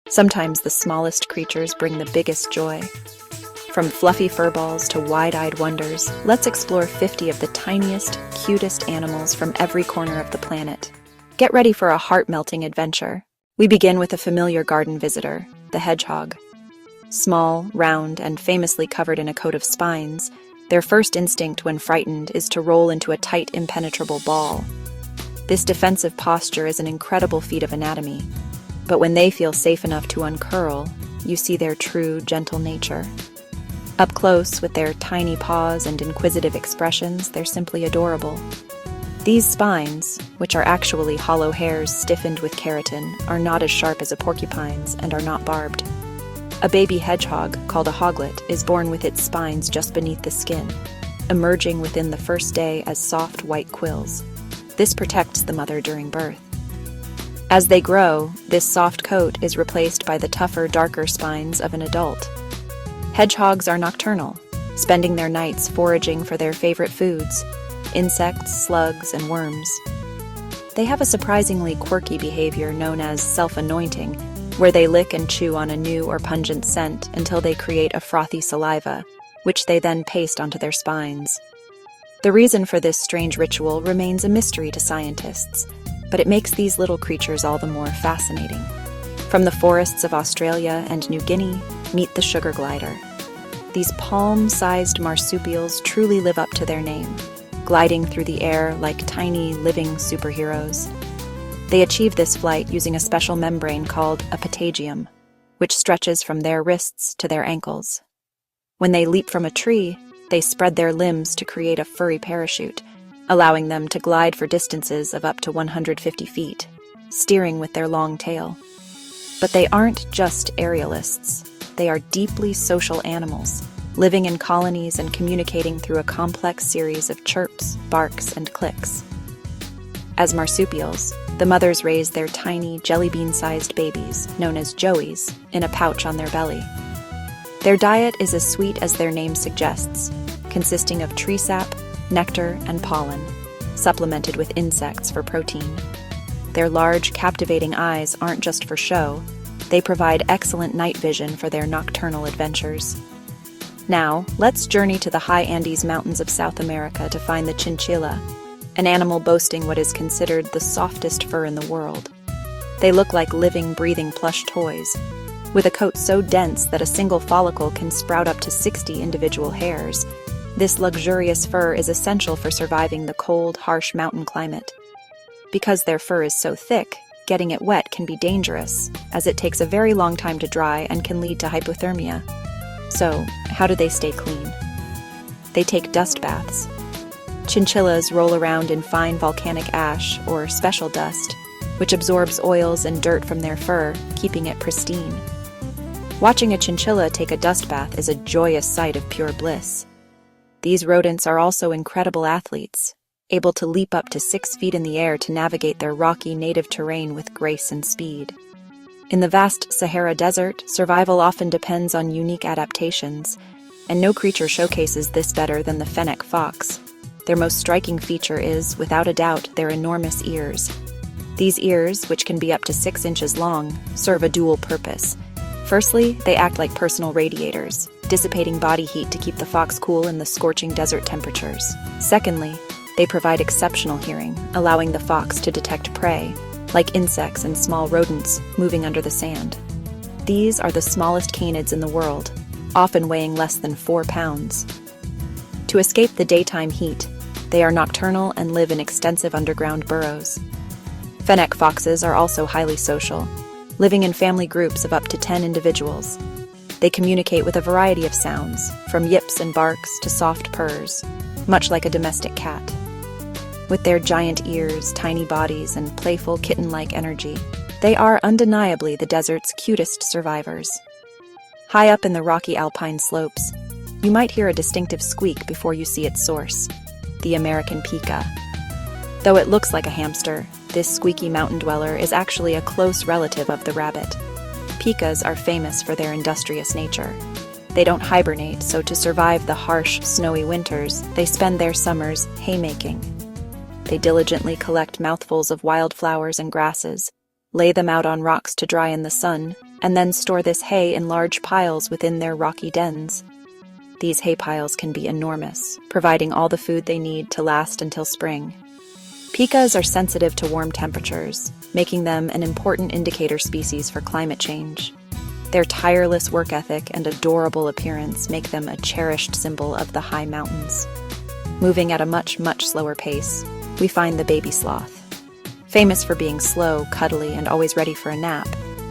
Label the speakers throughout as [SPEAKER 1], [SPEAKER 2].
[SPEAKER 1] Sometimes the smallest creatures bring the biggest joy. From fluffy furballs to wide-eyed wonders, let's explore 50 of the tiniest, cutest animals from every corner of the planet. Get ready for a heart-melting adventure. We begin with a familiar garden visitor, the hedgehog. Small, round, and famously covered in a coat of spines, their first instinct when frightened is to roll into a tight, impenetrable ball. This defensive posture is an incredible feat of anatomy, but when they feel safe enough to uncurl, you see their true, gentle nature. Up close, with their tiny paws and inquisitive expressions, they're simply adorable. These spines, which are actually hollow hairs stiffened with keratin, are not as sharp as a porcupine's and are not barbed. A baby hedgehog, called a hoglet, is born with its spines just beneath the skin, emerging within the first day as soft white quills. This protects the mother during birth. As they grow, this soft coat is replaced by the tougher, darker spines of an adult. Hedgehogs are nocturnal, spending their nights foraging for their favorite foods, insects, slugs, and worms. They have a surprisingly quirky behavior known as self-anointing, where they lick and chew on a new or pungent scent until they create a frothy saliva, which they then paste onto their spines. The reason for this strange ritual remains a mystery to scientists, but it makes these little creatures all the more fascinating. From the forests of Australia and New Guinea, meet the sugar glider. These palm-sized marsupials truly live up to their name, gliding through the air like tiny, living superheroes. They achieve this flight using a special membrane called a patagium, which stretches from their wrists to their ankles. When they leap from a tree, they spread their limbs to create a furry parachute, allowing them to glide for distances of up to 150 feet, steering with their long tail. But they aren't just aerialists. They are deeply social animals, living in colonies and communicating through a complex series of chirps, barks, and clicks. As marsupials, the mothers raise their tiny, jelly bean-sized babies, known as joeys, in a pouch on their belly. Their diet is as sweet as their name suggests, consisting of tree sap, nectar, and pollen, supplemented with insects for protein. Their large, captivating eyes aren't just for show. They provide excellent night vision for their nocturnal adventures. Now, let's journey to the high Andes Mountains of South America to find the chinchilla, an animal boasting what is considered the softest fur in the world. They look like living, breathing plush toys, with a coat so dense that a single follicle can sprout up to 60 individual hairs. This luxurious fur is essential for surviving the cold, harsh mountain climate. Because their fur is so thick, getting it wet can be dangerous, as it takes a very long time to dry and can lead to hypothermia. So, how do they stay clean? They take dust baths. Chinchillas roll around in fine volcanic ash, or special dust, which absorbs oils and dirt from their fur, keeping it pristine. Watching a chinchilla take a dust bath is a joyous sight of pure bliss. These rodents are also incredible athletes, able to leap up to 6 feet in the air to navigate their rocky native terrain with grace and speed. In the vast Sahara Desert, survival often depends on unique adaptations, and no creature showcases this better than the fennec fox. Their most striking feature is, without a doubt, their enormous ears. These ears, which can be up to 6 inches long, serve a dual purpose. Firstly, they act like personal radiators, dissipating body heat to keep the fox cool in the scorching desert temperatures. Secondly, they provide exceptional hearing, allowing the fox to detect prey, like insects and small rodents moving under the sand. These are the smallest canids in the world, often weighing less than 4 pounds. To escape the daytime heat, they are nocturnal and live in extensive underground burrows. Fennec foxes are also highly social, living in family groups of up to 10 individuals. They communicate with a variety of sounds, from yips and barks to soft purrs, much like a domestic cat. With their giant ears, tiny bodies, and playful kitten-like energy, they are undeniably the desert's cutest survivors. High up in the rocky alpine slopes, you might hear a distinctive squeak before you see its source, the American pika. Though it looks like a hamster, this squeaky mountain dweller is actually a close relative of the rabbit. Pikas are famous for their industrious nature. They don't hibernate, so to survive the harsh, snowy winters, they spend their summers haymaking. They diligently collect mouthfuls of wildflowers and grasses, lay them out on rocks to dry in the sun, and then store this hay in large piles within their rocky dens. These hay piles can be enormous, providing all the food they need to last until spring. Pikas are sensitive to warm temperatures, making them an important indicator species for climate change. Their tireless work ethic and adorable appearance make them a cherished symbol of the high mountains. Moving at a much slower pace, we find the baby sloth. Famous for being slow, cuddly, and always ready for a nap,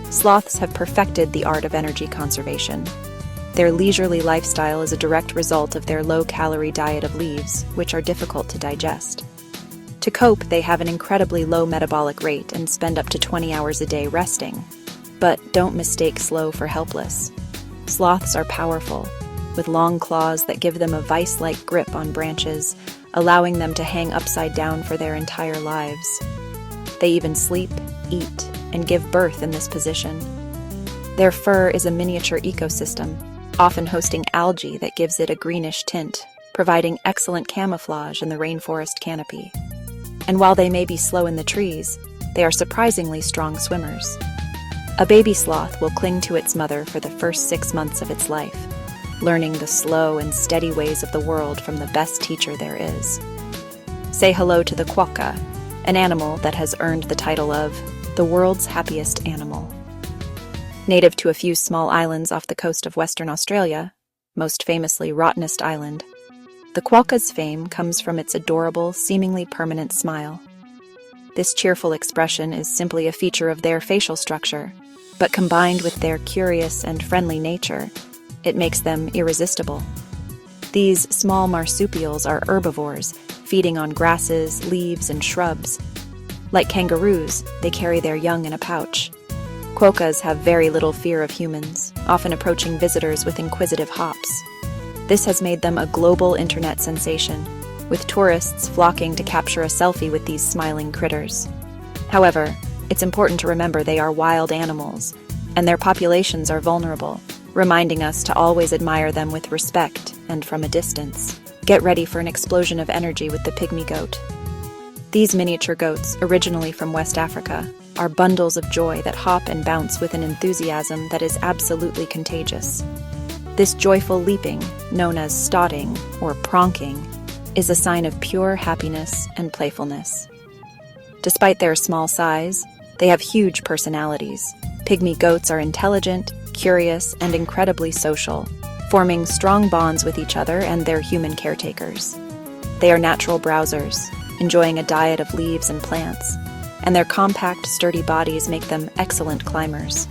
[SPEAKER 1] sloths have perfected the art of energy conservation. Their leisurely lifestyle is a direct result of their low-calorie diet of leaves, which are difficult to digest. To cope, they have an incredibly low metabolic rate and spend up to 20 hours a day resting. But don't mistake slow for helpless. Sloths are powerful, with long claws that give them a vice-like grip on branches, allowing them to hang upside down for their entire lives. They even sleep, eat, and give birth in this position. Their fur is a miniature ecosystem, often hosting algae that gives it a greenish tint, providing excellent camouflage in the rainforest canopy. And while they may be slow in the trees, they are surprisingly strong swimmers. A baby sloth will cling to its mother for the first 6 months of its life, learning the slow and steady ways of the world from the best teacher there is. Say hello to the quokka, an animal that has earned the title of the world's happiest animal. Native to a few small islands off the coast of Western Australia, most famously Rottnest Island, the quokka's fame comes from its adorable, seemingly permanent smile. This cheerful expression is simply a feature of their facial structure, but combined with their curious and friendly nature, it makes them irresistible. These small marsupials are herbivores, feeding on grasses, leaves, and shrubs. Like kangaroos, they carry their young in a pouch. Quokkas have very little fear of humans, often approaching visitors with inquisitive hops. This has made them a global internet sensation, with tourists flocking to capture a selfie with these smiling critters. However, it's important to remember they are wild animals, and their populations are vulnerable, reminding us to always admire them with respect and from a distance. Get ready for an explosion of energy with the pygmy goat. These miniature goats, originally from West Africa, are bundles of joy that hop and bounce with an enthusiasm that is absolutely contagious. This joyful leaping, known as stotting or pronking, is a sign of pure happiness and playfulness. Despite their small size, they have huge personalities. Pygmy goats are intelligent, curious, and incredibly social, forming strong bonds with each other and their human caretakers. They are natural browsers, enjoying a diet of leaves and plants, and their compact, sturdy bodies make them excellent climbers.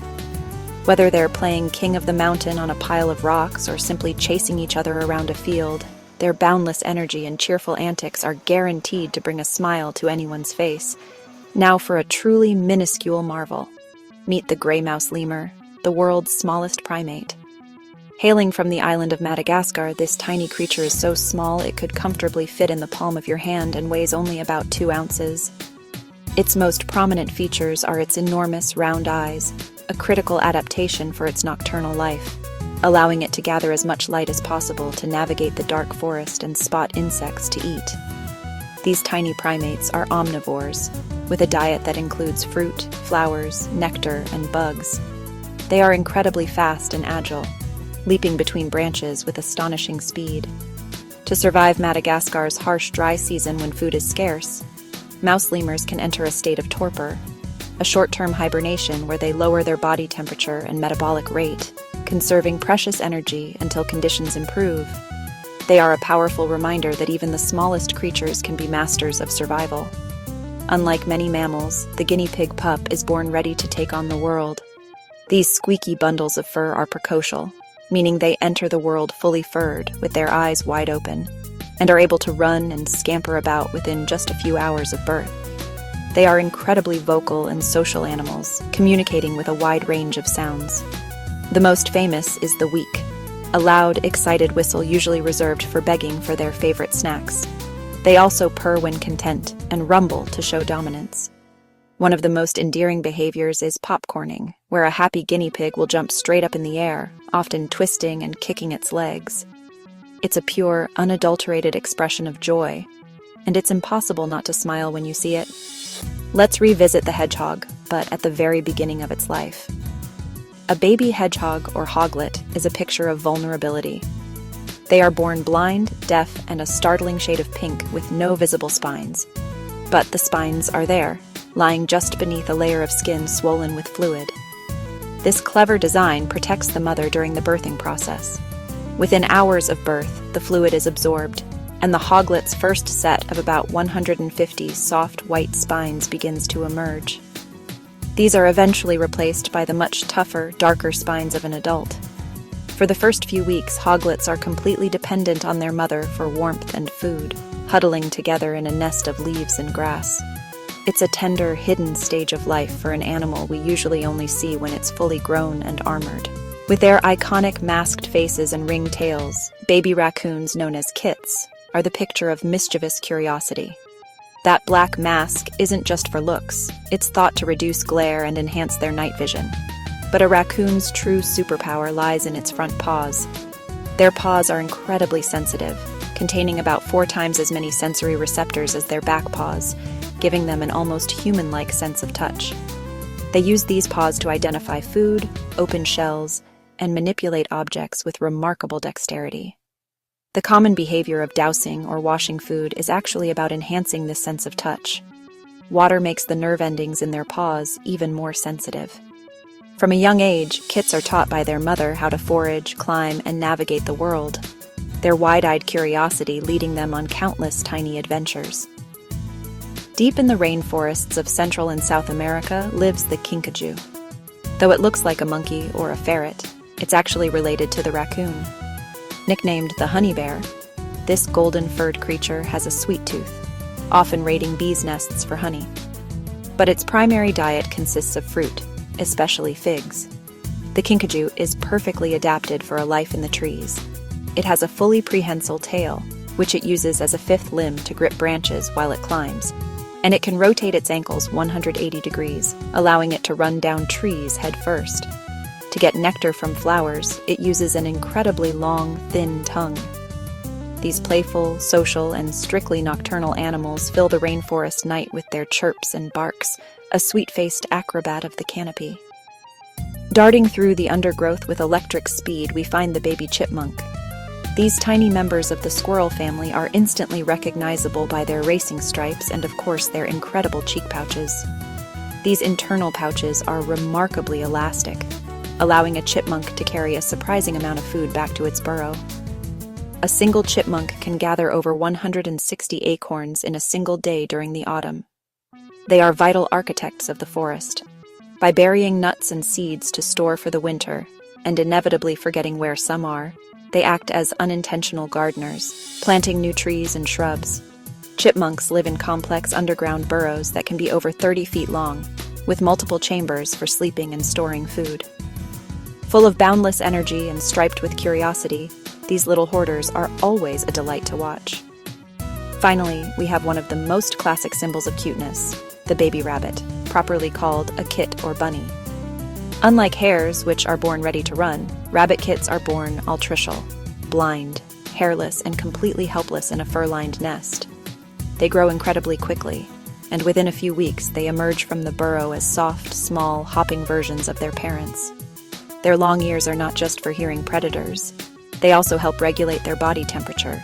[SPEAKER 1] Whether they're playing king of the mountain on a pile of rocks or simply chasing each other around a field, their boundless energy and cheerful antics are guaranteed to bring a smile to anyone's face. Now for a truly minuscule marvel. Meet the gray mouse lemur, the world's smallest primate. Hailing from the island of Madagascar, this tiny creature is so small it could comfortably fit in the palm of your hand and weighs only about 2 ounces. Its most prominent features are its enormous round eyes, a critical adaptation for its nocturnal life, allowing it to gather as much light as possible to navigate the dark forest and spot insects to eat. These tiny primates are omnivores, with a diet that includes fruit, flowers, nectar, and bugs. They are incredibly fast and agile, leaping between branches with astonishing speed. To survive Madagascar's harsh dry season when food is scarce, mouse lemurs can enter a state of torpor, a short-term hibernation where they lower their body temperature and metabolic rate, conserving precious energy until conditions improve. They are a powerful reminder that even the smallest creatures can be masters of survival. Unlike many mammals, the guinea pig pup is born ready to take on the world. These squeaky bundles of fur are precocial, meaning they enter the world fully furred, with their eyes wide open, and are able to run and scamper about within just a few hours of birth. They are incredibly vocal and social animals, communicating with a wide range of sounds. The most famous is the week, a loud, excited whistle usually reserved for begging for their favorite snacks. They also purr when content and rumble to show dominance. One of the most endearing behaviors is popcorning, where a happy guinea pig will jump straight up in the air, often twisting and kicking its legs. It's a pure, unadulterated expression of joy, and it's impossible not to smile when you see it. Let's revisit the hedgehog, but at the very beginning of its life. A baby hedgehog or hoglet is a picture of vulnerability. They are born blind, deaf, and a startling shade of pink with no visible spines. But the spines are there, lying just beneath a layer of skin swollen with fluid. This clever design protects the mother during the birthing process. Within hours of birth, the fluid is absorbed, and the hoglet's first set of about 150 soft white spines begins to emerge. These are eventually replaced by the much tougher, darker spines of an adult. For the first few weeks, hoglets are completely dependent on their mother for warmth and food, huddling together in a nest of leaves and grass. It's a tender, hidden stage of life for an animal we usually only see when it's fully grown and armored. With their iconic masked faces and ringed tails, baby raccoons known as kits are the picture of mischievous curiosity. That black mask isn't just for looks, it's thought to reduce glare and enhance their night vision. But a raccoon's true superpower lies in its front paws. Their paws are incredibly sensitive, containing about 4 times as many sensory receptors as their back paws, giving them an almost human-like sense of touch. They use these paws to identify food, open shells, and manipulate objects with remarkable dexterity. The common behavior of dousing or washing food is actually about enhancing this sense of touch. Water makes the nerve endings in their paws even more sensitive. From a young age, kits are taught by their mother how to forage, climb, and navigate the world, their wide-eyed curiosity leading them on countless tiny adventures. Deep in the rainforests of Central and South America lives the kinkajou. Though it looks like a monkey or a ferret, it's actually related to the raccoon. Nicknamed the honey bear, this golden-furred creature has a sweet tooth, often raiding bees' nests for honey. But its primary diet consists of fruit, especially figs. The kinkajou is perfectly adapted for a life in the trees. It has a fully prehensile tail, which it uses as a 5th limb to grip branches while it climbs, and it can rotate its ankles 180 degrees, allowing it to run down trees head first. To get nectar from flowers, it uses an incredibly long, thin tongue. These playful, social, and strictly nocturnal animals fill the rainforest night with their chirps and barks, a sweet-faced acrobat of the canopy. Darting through the undergrowth with electric speed, we find the baby chipmunk. These tiny members of the squirrel family are instantly recognizable by their racing stripes and, of course, their incredible cheek pouches. These internal pouches are remarkably elastic, allowing a chipmunk to carry a surprising amount of food back to its burrow. A single chipmunk can gather over 160 acorns in a single day during the autumn. They are vital architects of the forest. By burying nuts and seeds to store for the winter, and inevitably forgetting where some are, they act as unintentional gardeners, planting new trees and shrubs. Chipmunks live in complex underground burrows that can be over 30 feet long, with multiple chambers for sleeping and storing food. Full of boundless energy and striped with curiosity, these little hoarders are always a delight to watch. Finally, we have one of the most classic symbols of cuteness, the baby rabbit, properly called a kit or bunny. Unlike hares, which are born ready to run, rabbit kits are born altricial, blind, hairless, and completely helpless in a fur-lined nest. They grow incredibly quickly, and within a few weeks they emerge from the burrow as soft, small, hopping versions of their parents. Their long ears are not just for hearing predators. They also help regulate their body temperature.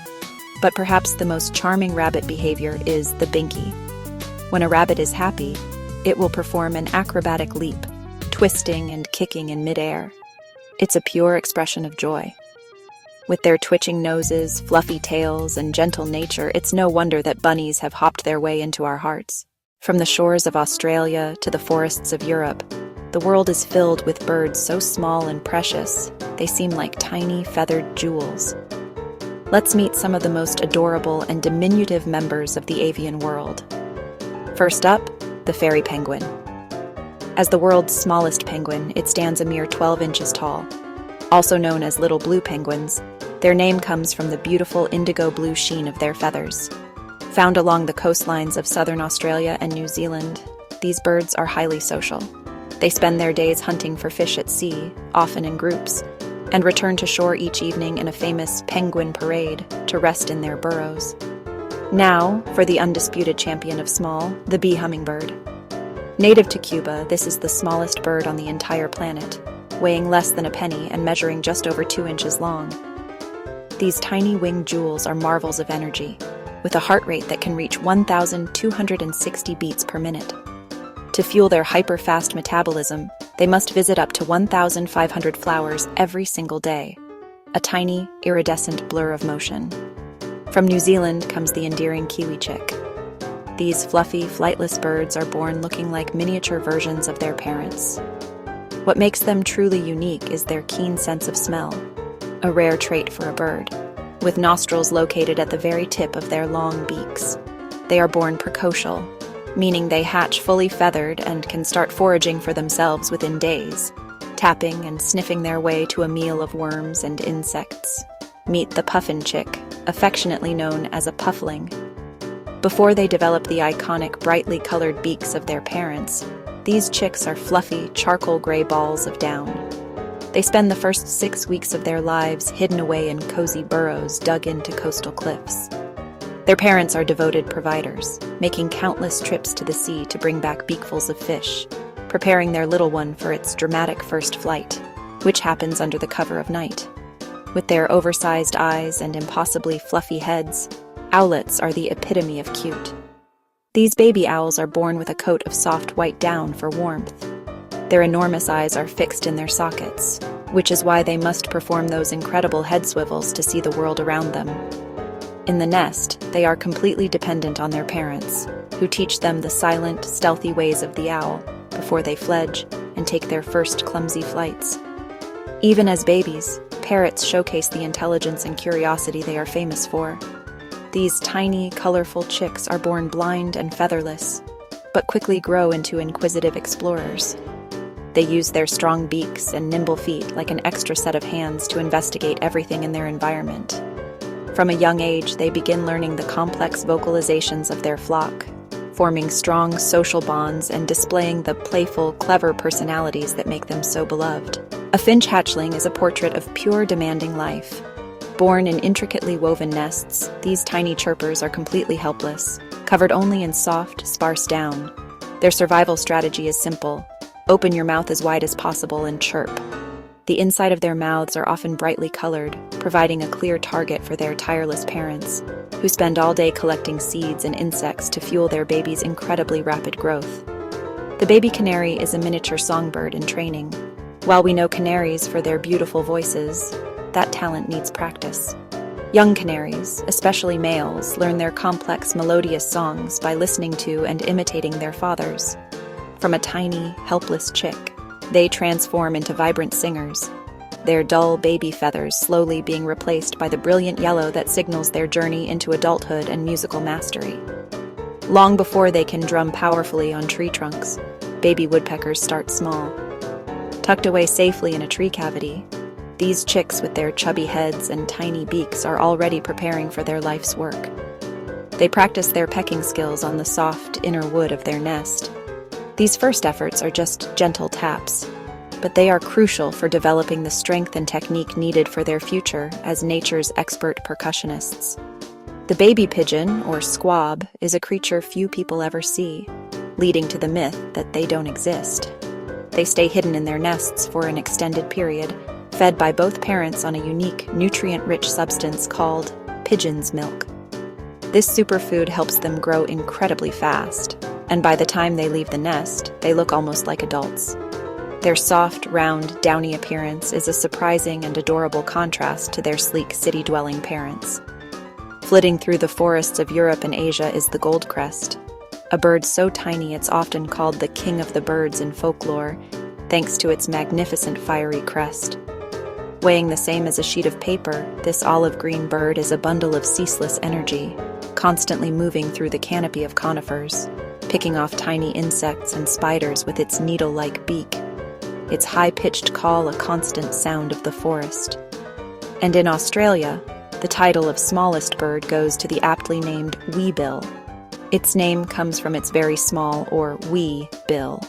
[SPEAKER 1] But perhaps the most charming rabbit behavior is the binky. When a rabbit is happy, it will perform an acrobatic leap, twisting and kicking in midair. It's a pure expression of joy. With their twitching noses, fluffy tails, and gentle nature, it's no wonder that bunnies have hopped their way into our hearts. From the shores of Australia to the forests of Europe, the world is filled with birds so small and precious, they seem like tiny feathered jewels. Let's meet some of the most adorable and diminutive members of the avian world. First up, the fairy penguin. As the world's smallest penguin, it stands a mere 12 inches tall. Also known as little blue penguins, their name comes from the beautiful indigo blue sheen of their feathers. Found along the coastlines of southern Australia and New Zealand, these birds are highly social. They spend their days hunting for fish at sea, often in groups, and return to shore each evening in a famous penguin parade to rest in their burrows. Now, for the undisputed champion of small, the bee hummingbird. Native to Cuba, this is the smallest bird on the entire planet. weighing less than a penny and measuring just over 2 inches long. These tiny winged jewels are marvels of energy, with a heart rate that can reach 1,260 beats per minute. To fuel their hyper-fast metabolism, they must visit up to 1,500 flowers every single day, a tiny, iridescent blur of motion. From New Zealand comes the endearing kiwi chick. These fluffy, flightless birds are born looking like miniature versions of their parents. What makes them truly unique is their keen sense of smell, a rare trait for a bird, with nostrils located at the very tip of their long beaks. They are born precocial, meaning they hatch fully feathered and can start foraging for themselves within days, tapping and sniffing their way to a meal of worms and insects. Meet the puffin chick, affectionately known as a puffling. Before they develop the iconic brightly colored beaks of their parents, these chicks are fluffy, charcoal gray balls of down. They spend the first 6 weeks of their lives hidden away in cozy burrows dug into coastal cliffs. Their parents are devoted providers, making countless trips to the sea to bring back beakfuls of fish, preparing their little one for its dramatic first flight, which happens under the cover of night. With their oversized eyes and impossibly fluffy heads, owlets are the epitome of cute. These baby owls are born with a coat of soft white down for warmth. Their enormous eyes are fixed in their sockets, which is why they must perform those incredible head swivels to see the world around them. In the nest, they are completely dependent on their parents, who teach them the silent, stealthy ways of the owl before they fledge and take their first clumsy flights. Even as babies, parrots showcase the intelligence and curiosity they are famous for. These tiny, colorful chicks are born blind and featherless, but quickly grow into inquisitive explorers. They use their strong beaks and nimble feet like an extra set of hands to investigate everything in their environment. From a young age, they begin learning the complex vocalizations of their flock, forming strong social bonds and displaying the playful, clever personalities that make them so beloved. A finch hatchling is a portrait of pure, demanding life. Born in intricately woven nests, these tiny chirpers are completely helpless, covered only in soft, sparse down. Their survival strategy is simple: open your mouth as wide as possible and chirp. The inside of their mouths are often brightly colored, providing a clear target for their tireless parents, who spend all day collecting seeds and insects to fuel their baby's incredibly rapid growth. The baby canary is a miniature songbird in training. While we know canaries for their beautiful voices, that talent needs practice. Young canaries, especially males, learn their complex, melodious songs by listening to and imitating their fathers. From a tiny, helpless chick, they transform into vibrant singers, their dull baby feathers slowly being replaced by the brilliant yellow that signals their journey into adulthood and musical mastery. Long before they can drum powerfully on tree trunks, baby woodpeckers start small. Tucked away safely in a tree cavity, these chicks with their chubby heads and tiny beaks are already preparing for their life's work. They practice their pecking skills on the soft inner wood of their nest. These first efforts are just gentle taps, but they are crucial for developing the strength and technique needed for their future as nature's expert percussionists. The baby pigeon, or squab, is a creature few people ever see, leading to the myth that they don't exist. They stay hidden in their nests for an extended period, fed by both parents on a unique, nutrient-rich substance called pigeon's milk. This superfood helps them grow incredibly fast, and by the time they leave the nest, they look almost like adults. Their soft, round, downy appearance is a surprising and adorable contrast to their sleek, city-dwelling parents. Flitting through the forests of Europe and Asia is the goldcrest, a bird so tiny it's often called the king of the birds in folklore, thanks to its magnificent fiery crest. Weighing the same as a sheet of paper, this olive-green bird is a bundle of ceaseless energy, constantly moving through the canopy of conifers, picking off tiny insects and spiders with its needle-like beak, its high-pitched call a constant sound of the forest. And in Australia, the title of smallest bird goes to the aptly named weebill. Its name comes from its very small, or wee, bill.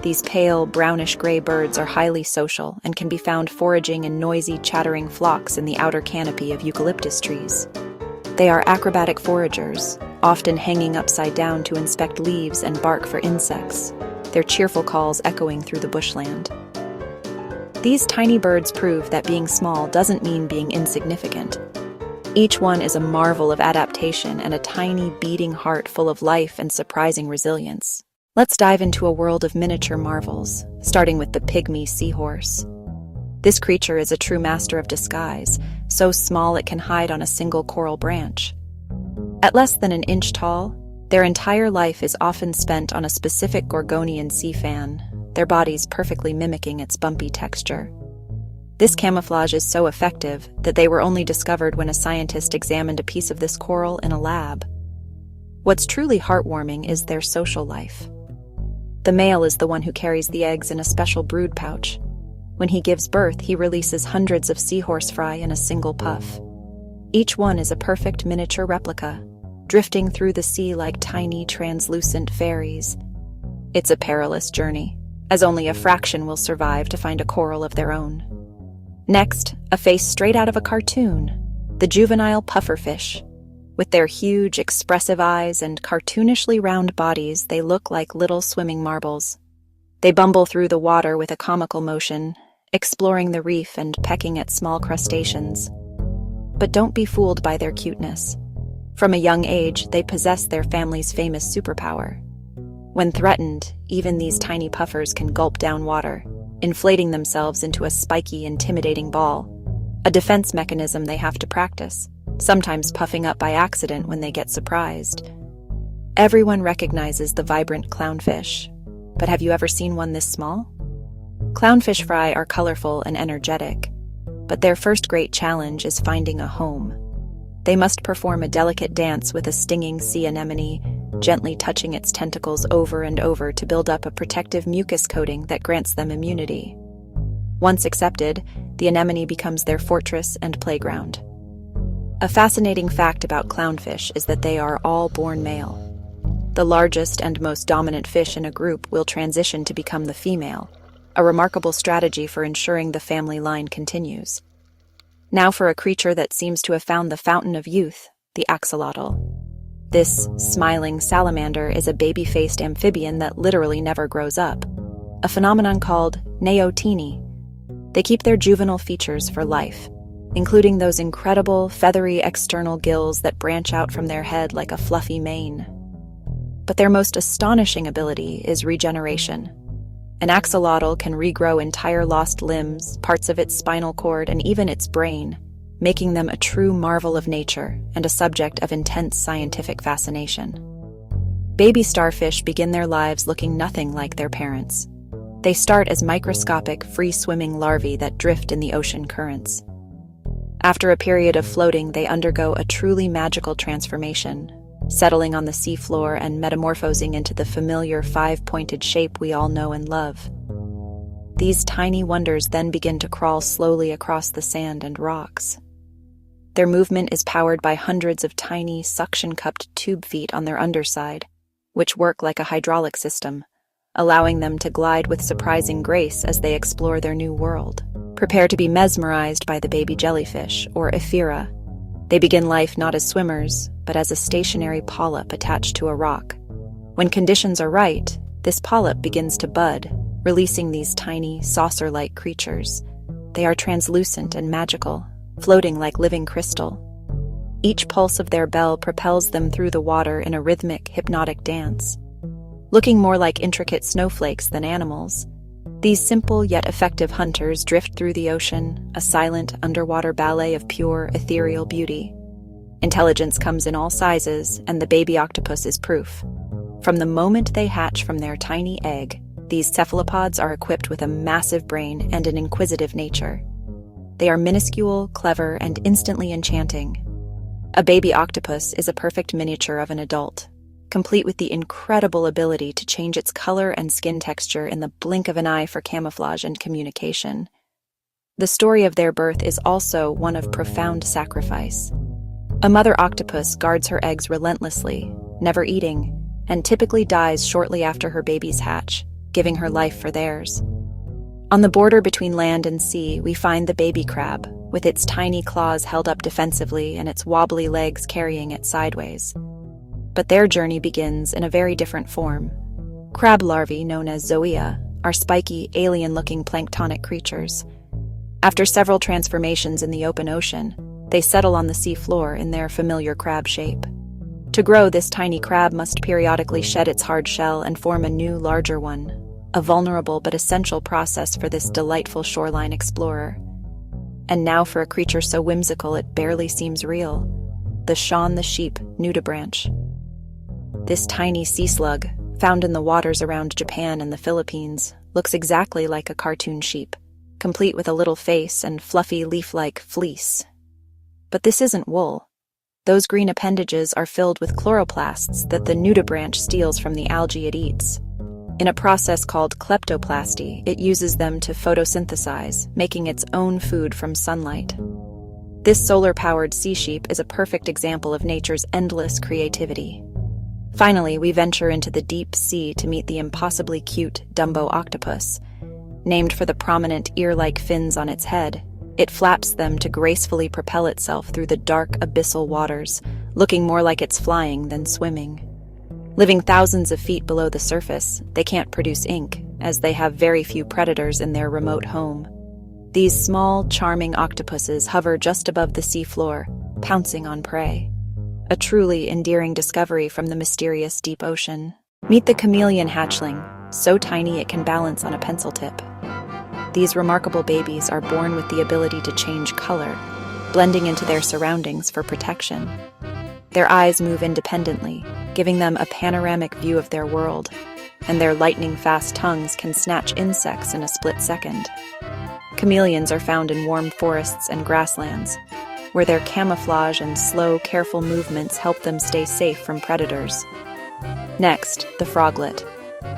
[SPEAKER 1] These pale, brownish-gray birds are highly social and can be found foraging in noisy, chattering flocks in the outer canopy of eucalyptus trees. They are acrobatic foragers, often hanging upside down to inspect leaves and bark for insects, their cheerful calls echoing through the bushland. These tiny birds prove that being small doesn't mean being insignificant. Each one is a marvel of adaptation and a tiny, beating heart full of life and surprising resilience. Let's dive into a world of miniature marvels, starting with the pygmy seahorse. This creature is a true master of disguise, so small it can hide on a single coral branch. At less than an inch tall, their entire life is often spent on a specific Gorgonian sea fan, their bodies perfectly mimicking its bumpy texture. This camouflage is so effective that they were only discovered when a scientist examined a piece of this coral in a lab. What's truly heartwarming is their social life. The male is the one who carries the eggs in a special brood pouch. When he gives birth, he releases hundreds of seahorse fry in a single puff. Each one is a perfect miniature replica, drifting through the sea like tiny, translucent fairies. It's a perilous journey, as only a fraction will survive to find a coral of their own. Next, a face straight out of a cartoon, the juvenile pufferfish. With their huge, expressive eyes and cartoonishly round bodies, they look like little swimming marbles. They bumble through the water with a comical motion, exploring the reef and pecking at small crustaceans. But don't be fooled by their cuteness. From a young age, they possess their family's famous superpower. When threatened, even these tiny puffers can gulp down water, inflating themselves into a spiky, intimidating ball, a defense mechanism they have to practice, sometimes puffing up by accident when they get surprised. Everyone recognizes the vibrant clownfish, but have you ever seen one this small? Clownfish fry are colorful and energetic, but their first great challenge is finding a home. They must perform a delicate dance with a stinging sea anemone, gently touching its tentacles over and over to build up a protective mucus coating that grants them immunity. Once accepted, the anemone becomes their fortress and playground. A fascinating fact about clownfish is that they are all born male. The largest and most dominant fish in a group will transition to become the female, a remarkable strategy for ensuring the family line continues. Now for a creature that seems to have found the fountain of youth, the axolotl. This smiling salamander is a baby-faced amphibian that literally never grows up, a phenomenon called neoteny. They keep their juvenile features for life, including those incredible, feathery external gills that branch out from their head like a fluffy mane. But their most astonishing ability is regeneration. An axolotl can regrow entire lost limbs, parts of its spinal cord, and even its brain, making them a true marvel of nature and a subject of intense scientific fascination. Baby starfish begin their lives looking nothing like their parents. They start as microscopic, free-swimming larvae that drift in the ocean currents. After a period of floating, they undergo a truly magical transformation, settling on the seafloor and metamorphosing into the familiar five-pointed shape we all know and love. These tiny wonders then begin to crawl slowly across the sand and rocks. Their movement is powered by hundreds of tiny, suction-cupped tube feet on their underside, which work like a hydraulic system, allowing them to glide with surprising grace as they explore their new world. Prepare to be mesmerized by the baby jellyfish, or Ephira. They begin life not as swimmers, but as a stationary polyp attached to a rock. When conditions are right, this polyp begins to bud, releasing these tiny, saucer-like creatures. They are translucent and magical, floating like living crystal. Each pulse of their bell propels them through the water in a rhythmic, hypnotic dance. Looking more like intricate snowflakes than animals, these simple yet effective hunters drift through the ocean, a silent underwater ballet of pure, ethereal beauty. Intelligence comes in all sizes, and the baby octopus is proof. From the moment they hatch from their tiny egg, these cephalopods are equipped with a massive brain and an inquisitive nature. They are minuscule, clever, and instantly enchanting. A baby octopus is a perfect miniature of an adult, complete with the incredible ability to change its color and skin texture in the blink of an eye for camouflage and communication. The story of their birth is also one of profound sacrifice. A mother octopus guards her eggs relentlessly, never eating, and typically dies shortly after her babies hatch, giving her life for theirs. On the border between land and sea, we find the baby crab, with its tiny claws held up defensively and its wobbly legs carrying it sideways. But their journey begins in a very different form. Crab larvae, known as zoea, are spiky, alien-looking planktonic creatures. After several transformations in the open ocean, they settle on the sea floor in their familiar crab shape. To grow, this tiny crab must periodically shed its hard shell and form a new, larger one, a vulnerable but essential process for this delightful shoreline explorer. And now for a creature so whimsical it barely seems real, the Shaun the sheep nudibranch. This tiny sea slug, found in the waters around Japan and the Philippines, looks exactly like a cartoon sheep, complete with a little face and fluffy leaf-like fleece. But this isn't wool. Those green appendages are filled with chloroplasts that the nudibranch steals from the algae it eats. In a process called kleptoplasty, it uses them to photosynthesize, making its own food from sunlight. This solar-powered sea sheep is a perfect example of nature's endless creativity. Finally, we venture into the deep sea to meet the impossibly cute Dumbo octopus. Named for the prominent ear-like fins on its head, it flaps them to gracefully propel itself through the dark abyssal waters, looking more like it's flying than swimming. Living thousands of feet below the surface, they can't produce ink, as they have very few predators in their remote home. These small, charming octopuses hover just above the seafloor, pouncing on prey. A truly endearing discovery from the mysterious deep ocean. Meet the chameleon hatchling, so tiny it can balance on a pencil tip. These remarkable babies are born with the ability to change color, blending into their surroundings for protection. Their eyes move independently, giving them a panoramic view of their world, and their lightning-fast tongues can snatch insects in a split second. Chameleons are found in warm forests and grasslands, where their camouflage and slow, careful movements help them stay safe from predators. Next, the froglet,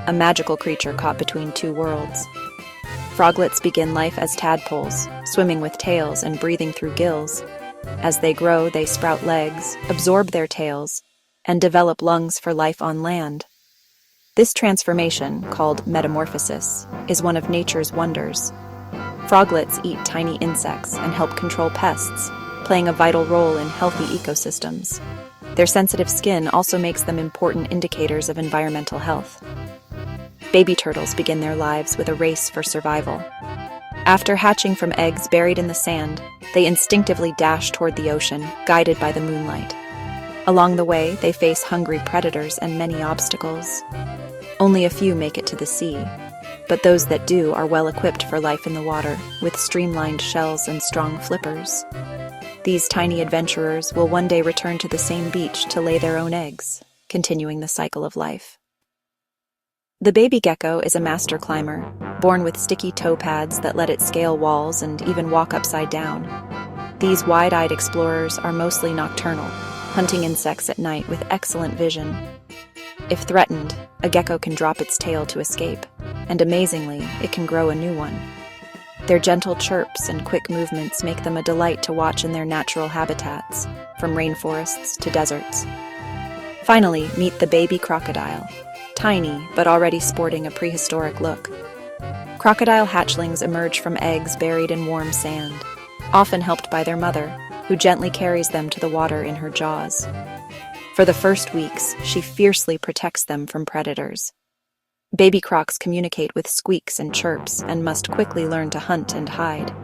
[SPEAKER 1] a magical creature caught between two worlds. Froglets begin life as tadpoles, swimming with tails and breathing through gills. As they grow, they sprout legs, absorb their tails, and develop lungs for life on land. This transformation, called metamorphosis, is one of nature's wonders. Froglets eat tiny insects and help control pests, playing a vital role in healthy ecosystems. Their sensitive skin also makes them important indicators of environmental health. Baby turtles begin their lives with a race for survival. After hatching from eggs buried in the sand, they instinctively dash toward the ocean, guided by the moonlight. Along the way, they face hungry predators and many obstacles. Only a few make it to the sea, but those that do are well equipped for life in the water, with streamlined shells and strong flippers. These tiny adventurers will one day return to the same beach to lay their own eggs, continuing the cycle of life. The baby gecko is a master climber, born with sticky toe pads that let it scale walls and even walk upside down. These wide-eyed explorers are mostly nocturnal, hunting insects at night with excellent vision. If threatened, a gecko can drop its tail to escape, and amazingly, it can grow a new one. Their gentle chirps and quick movements make them a delight to watch in their natural habitats, from rainforests to deserts. Finally, meet the baby crocodile, tiny but already sporting a prehistoric look. Crocodile hatchlings emerge from eggs buried in warm sand, often helped by their mother, who gently carries them to the water in her jaws. For the first weeks, she fiercely protects them from predators. Baby crocs communicate with squeaks and chirps and must quickly learn to hunt and hide.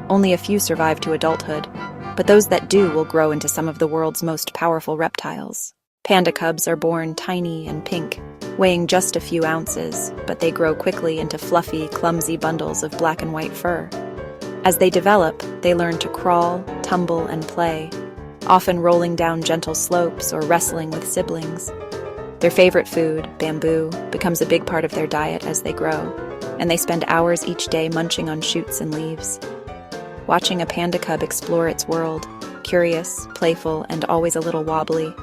[SPEAKER 1] Only a few survive to adulthood, but those that do will grow into some of the world's most powerful reptiles. Panda cubs are born tiny and pink, weighing just a few ounces, but they grow quickly into fluffy, clumsy bundles of black and white fur. As they develop, they learn to crawl, tumble, and play, often rolling down gentle slopes or wrestling with siblings. Their favorite food, bamboo, becomes a big part of their diet as they grow, and they spend hours each day munching on shoots and leaves. Watching a panda cub explore its world, curious, playful, and always a little wobbly,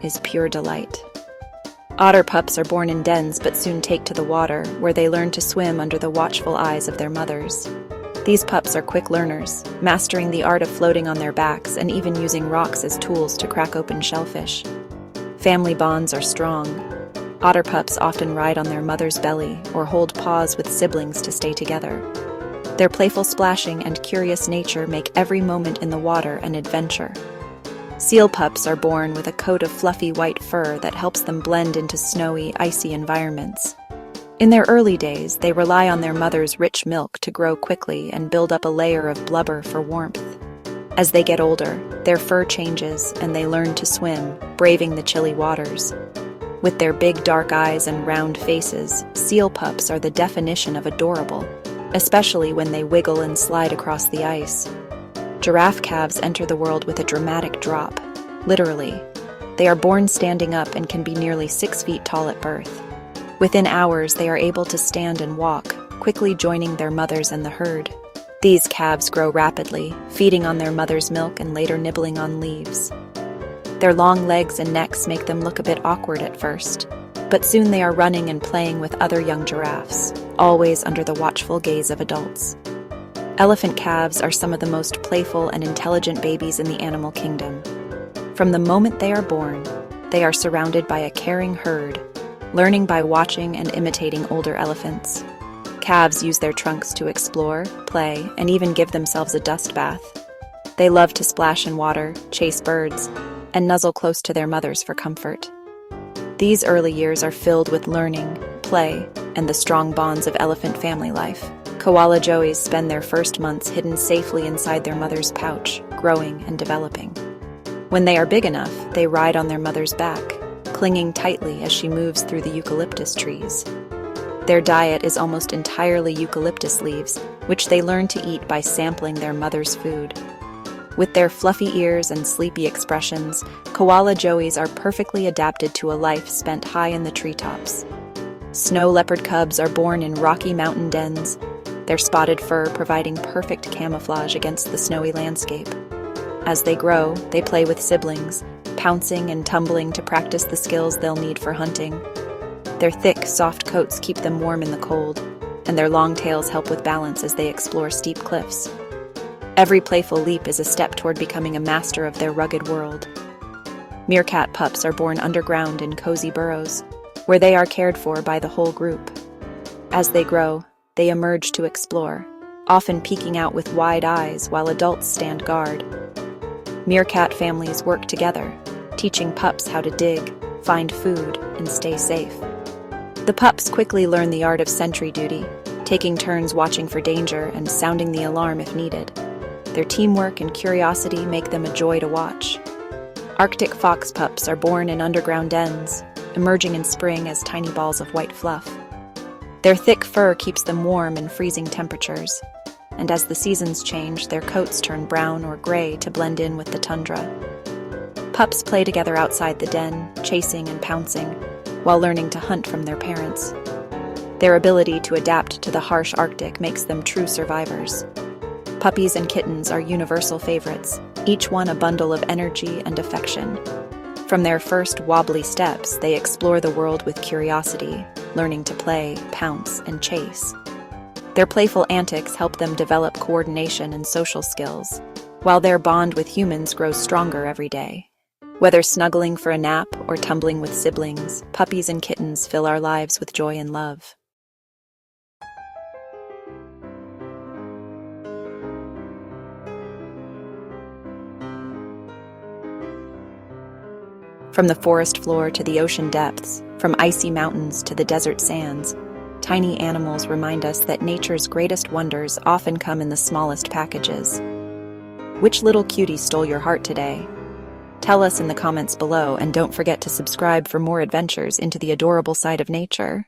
[SPEAKER 1] is pure delight. Otter pups are born in dens but soon take to the water, where they learn to swim under the watchful eyes of their mothers. These pups are quick learners, mastering the art of floating on their backs and even using rocks as tools to crack open shellfish. Family bonds are strong. Otter pups often ride on their mother's belly or hold paws with siblings to stay together. Their playful splashing and curious nature make every moment in the water an adventure. Seal pups are born with a coat of fluffy white fur that helps them blend into snowy, icy environments. In their early days, they rely on their mother's rich milk to grow quickly and build up a layer of blubber for warmth. As they get older, their fur changes and they learn to swim, braving the chilly waters. With their big dark eyes and round faces, seal pups are the definition of adorable, especially when they wiggle and slide across the ice. Giraffe calves enter the world with a dramatic drop, literally. They are born standing up and can be nearly 6 feet tall at birth. Within hours, they are able to stand and walk, quickly joining their mothers and the herd. These calves grow rapidly, feeding on their mother's milk and later nibbling on leaves. Their long legs and necks make them look a bit awkward at first, but soon they are running and playing with other young giraffes, always under the watchful gaze of adults. Elephant calves are some of the most playful and intelligent babies in the animal kingdom. From the moment they are born, they are surrounded by a caring herd, learning by watching and imitating older elephants. Calves use their trunks to explore, play, and even give themselves a dust bath. They love to splash in water, chase birds, and nuzzle close to their mothers for comfort. These early years are filled with learning, play, and the strong bonds of elephant family life. Koala joeys spend their first months hidden safely inside their mother's pouch, growing and developing. When they are big enough, they ride on their mother's back, clinging tightly as she moves through the eucalyptus trees. Their diet is almost entirely eucalyptus leaves, which they learn to eat by sampling their mother's food. With their fluffy ears and sleepy expressions, koala joeys are perfectly adapted to a life spent high in the treetops. Snow leopard cubs are born in rocky mountain dens, their spotted fur providing perfect camouflage against the snowy landscape. As they grow, they play with siblings, pouncing and tumbling to practice the skills they'll need for hunting. Their thick, soft coats keep them warm in the cold, and their long tails help with balance as they explore steep cliffs. Every playful leap is a step toward becoming a master of their rugged world. Meerkat pups are born underground in cozy burrows, where they are cared for by the whole group. As they grow, they emerge to explore, often peeking out with wide eyes while adults stand guard. Meerkat families work together, teaching pups how to dig, find food, and stay safe. The pups quickly learn the art of sentry duty, taking turns watching for danger and sounding the alarm if needed. Their teamwork and curiosity make them a joy to watch. Arctic fox pups are born in underground dens, emerging in spring as tiny balls of white fluff. Their thick fur keeps them warm in freezing temperatures, and as the seasons change, their coats turn brown or gray to blend in with the tundra. Pups play together outside the den, chasing and pouncing, while learning to hunt from their parents. Their ability to adapt to the harsh Arctic makes them true survivors. Puppies and kittens are universal favorites, each one a bundle of energy and affection. From their first wobbly steps, they explore the world with curiosity, learning to play, pounce, and chase. Their playful antics help them develop coordination and social skills, while their bond with humans grows stronger every day. Whether snuggling for a nap or tumbling with siblings, puppies and kittens fill our lives with joy and love. From the forest floor to the ocean depths, from icy mountains to the desert sands, tiny animals remind us that nature's greatest wonders often come in the smallest packages. Which little cutie stole your heart today? Tell us in the comments below, and don't forget to subscribe for more adventures into the adorable side of nature.